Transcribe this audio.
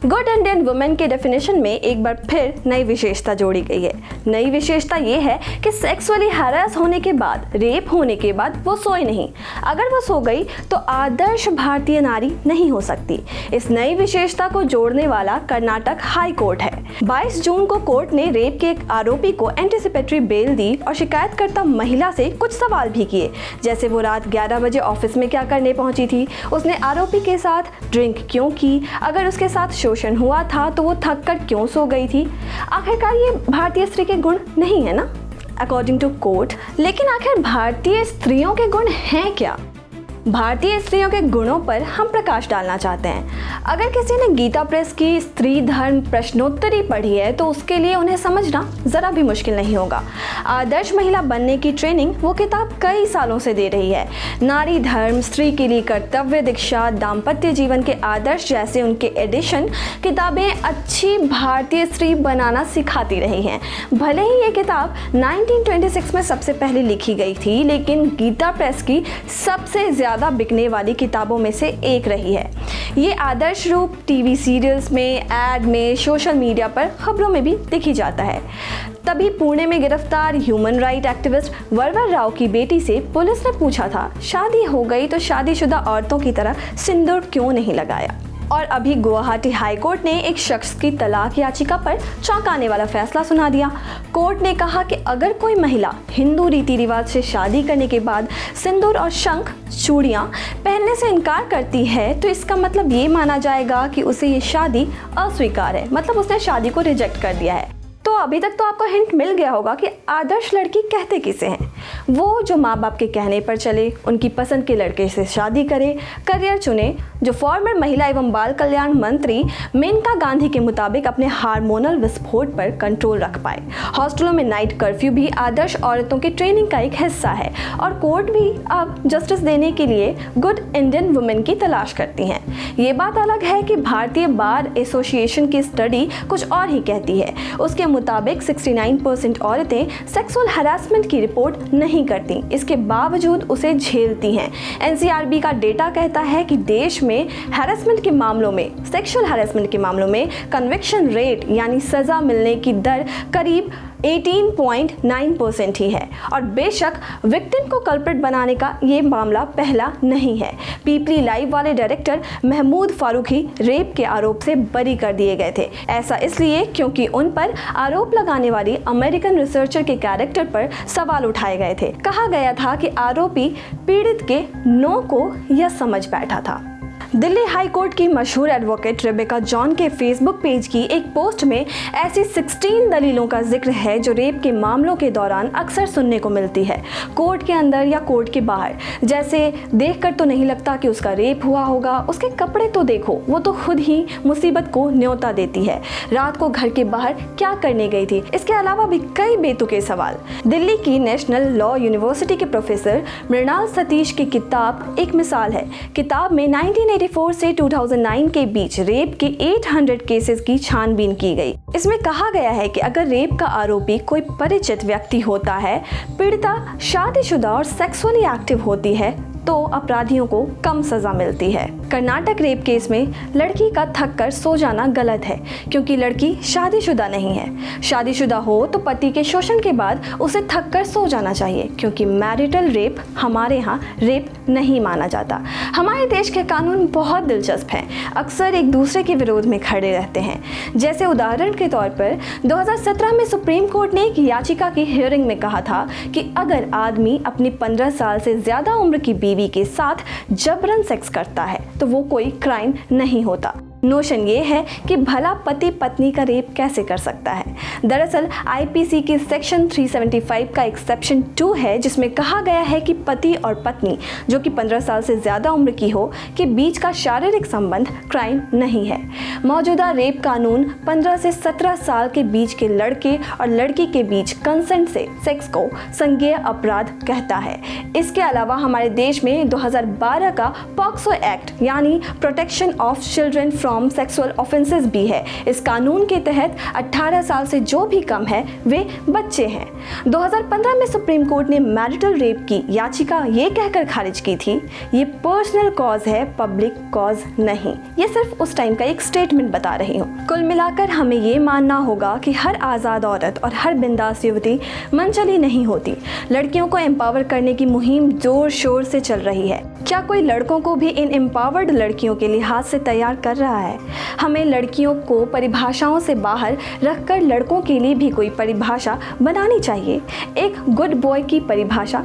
Good Indian women के definition में एक बार फिर नई विशेषता जोड़ी गई है। नई विशेषता ये है कि सेक्सुअली हैरेस होने के बाद, रेप होने के बाद वो सोए नहीं। अगर वो सो गई तो आदर्श भारतीय नारी नहीं हो सकती। इस नई विशेषता को जोड़ने वाला कर्नाटक हाई कोर्ट है। 22 जून को कोर्ट ने रेप के एक आरोपी को एंटीसिपेटरी बेल दी और शिकायतकर्ता महिला से कुछ सवाल भी किए, जैसे वो रात 11 बजे ऑफिस में क्या करने पहुंची थी, उसने आरोपी के साथ ड्रिंक क्यों की, अगर उसके साथ शोषण हुआ था तो वो थक कर क्यों सो गई थी। आखिरकार ये भारतीय स्त्री के गुण नहीं है ना, अकॉर्डिंग टू कोर्ट। लेकिन आखिर भारतीय स्त्रियों के गुण हैं क्या? भारतीय स्त्रियों के गुणों पर हम प्रकाश डालना चाहते हैं। अगर किसी ने गीता प्रेस की स्त्री धर्म प्रश्नोत्तरी पढ़ी है तो उसके लिए उन्हें समझना ज़रा भी मुश्किल नहीं होगा। आदर्श महिला बनने की ट्रेनिंग वो किताब कई सालों से दे रही है। नारी धर्म, स्त्री के लिए कर्तव्य दीक्षा, दाम्पत्य जीवन के आदर्श जैसे उनके एडिशन किताबें अच्छी भारतीय स्त्री बनाना सिखाती रही हैं। भले ही ये किताब 1926 में सबसे पहले लिखी गई थी, लेकिन गीता प्रेस की सबसे ज़्यादा बिकने वाली किताबों में से एक रही है। ये आदर्श रूप टीवी सीरियल्स में, एड में, सोशल मीडिया पर, खबरों में भी दिखी जाता है। तभी पुणे में गिरफ्तार ह्यूमन राइट एक्टिविस्ट वरवर राव की बेटी से पुलिस ने पूछा था, शादी हो गई तो शादीशुदा औरतों की तरह सिंदूर क्यों नहीं लगाया। और अभी गुवाहाटी हाई कोर्ट ने एक शख्स की तलाक याचिका पर चौंकाने वाला फैसला सुना दिया। कोर्ट ने कहा कि अगर कोई महिला हिंदू रीति रिवाज से शादी करने के बाद सिंदूर और शंख, चूड़ियाँ पहनने से इनकार करती है तो इसका मतलब ये माना जाएगा कि उसे ये शादी अस्वीकार है, मतलब उसने शादी को रिजेक्ट कर दिया है। तो अभी तक तो आपको हिंट मिल गया होगा कि आदर्श लड़की कहते किसे हैं। वो जो माँ बाप के कहने पर चले, उनकी पसंद के लड़के से शादी करे, करियर चुने, जो फॉर्मर महिला एवं बाल कल्याण मंत्री मेनका गांधी के मुताबिक अपने हार्मोनल विस्फोट पर कंट्रोल रख पाए। हॉस्टलों में नाइट कर्फ्यू भी आदर्श औरतों की ट्रेनिंग का एक हिस्सा है और कोर्ट भी अब जस्टिस देने के लिए गुड इंडियन वुमेन की तलाश करती हैं। ये बात अलग है कि भारतीय बार एसोसिएशन की स्टडी कुछ और ही कहती है। उसके मुताबिक 69% औरतें सेक्सुअल हैरेसमेंट की रिपोर्ट नहीं करती, इसके बावजूद उसे झेलती हैं। एनसीआरबी का डेटा कहता है कि देश में हैरेसमेंट के मामलों में, सेक्सुअल हैरेसमेंट के मामलों में कन्विक्शन रेट यानी सजा मिलने की दर करीब 18.9% ही है। और बेशक विक्टिम को कल्प्रिट बनाने का ये मामला पहला नहीं है। पीपली लाइव वाले डायरेक्टर महमूद फारूकी रेप के आरोप से बरी कर दिए गए थे। ऐसा इसलिए क्योंकि उन पर आरोप लगाने वाली अमेरिकन रिसर्चर के कैरेक्टर पर सवाल उठाए गए थे। कहा गया था कि आरोपी पीड़ित के नो को यह समझ बैठा था। दिल्ली हाई कोर्ट की मशहूर एडवोकेट रेबेका जॉन के फेसबुक पेज की एक पोस्ट में ऐसी 16 दलीलों का जिक्र है जो रेप के मामलों के दौरान अक्सर सुनने को मिलती है, कोर्ट के अंदर या कोर्ट के बाहर। जैसे देखकर तो नहीं लगता कि उसका रेप हुआ होगा, उसके कपड़े तो देखो, वो तो खुद ही मुसीबत को न्योता देती है, रात को घर के बाहर क्या करने गई थी। इसके अलावा भी कई बेतुके सवाल। दिल्ली की नेशनल लॉ यूनिवर्सिटी के प्रोफेसर मृणाल सतीश की किताब एक मिसाल है। किताब में 1984 से 2009 के बीच रेप के 800 केसेस की छानबीन की गई। इसमें कहा गया है कि अगर रेप का आरोपी कोई परिचित व्यक्ति होता है, पीड़िता शादीशुदा और सेक्सुअली एक्टिव होती है तो अपराधियों को कम सजा मिलती है। कर्नाटक रेप केस में लड़की का थक कर सो जाना गलत है क्योंकि लड़की शादीशुदा नहीं है। शादीशुदा हो तो पति के शोषण के बाद उसे थक कर सो जाना चाहिए क्योंकि मैरिटल रेप हमारे यहाँ रेप नहीं माना जाता। हमारे देश के कानून बहुत दिलचस्प हैं, अक्सर एक दूसरे के विरोध में खड़े रहते हैं। जैसे उदाहरण के तौर पर 2017 में सुप्रीम कोर्ट ने एक याचिका की हियरिंग में कहा था कि अगर आदमी अपनी 15 साल से ज्यादा उम्र की बीवी के साथ जबरन सेक्स करता है तो वो कोई क्राइम नहीं होता। नोशन ये है कि भला पति पत्नी का रेप कैसे कर सकता है। दरअसल आईपीसी की सेक्शन 375 का एक्सेप्शन 2 है जिसमें कहा गया है कि पति और पत्नी जो कि 15 साल से ज़्यादा उम्र की हो के बीच का शारीरिक संबंध क्राइम नहीं है। मौजूदा रेप कानून 15 से 17 साल के बीच के लड़के और लड़की के बीच कंसेंट से सेक्स को संज्ञेय अपराध कहता है। इसके अलावा हमारे देश में 2012 का पॉक्सो एक्ट यानी protection of children from uniform sexual offences भी है। इस कानून के तहत 18 साल से जो भी कम है वे बच्चे हैं। 2015 में सुप्रीम कोर्ट ने मैरिटल रेप की याचिका ये कहकर खारिज की थी, ये पर्सनल कॉज है, पब्लिक कॉज नहीं। ये सिर्फ उस टाइम का एक स्टेटमेंट बता रही हूँ। कुल मिलाकर हमें ये मानना होगा कि हर आज़ाद औरत और हर बिंदास युवती मनचली नहीं होती। लड़कियों को एम्पावर करने की मुहिम जोर शोर से चल रही है। क्या कोई लड़कों को भी इन एम्पावर्ड लड़कियों के लिहाज से तैयार कर रहा है? हमें लड़कियों को परिभाषाओं से बाहर रखकर लड़कों के लिए भी कोई परिभाषा बनानी चाहिए, एक गुड बॉय की परिभाषा।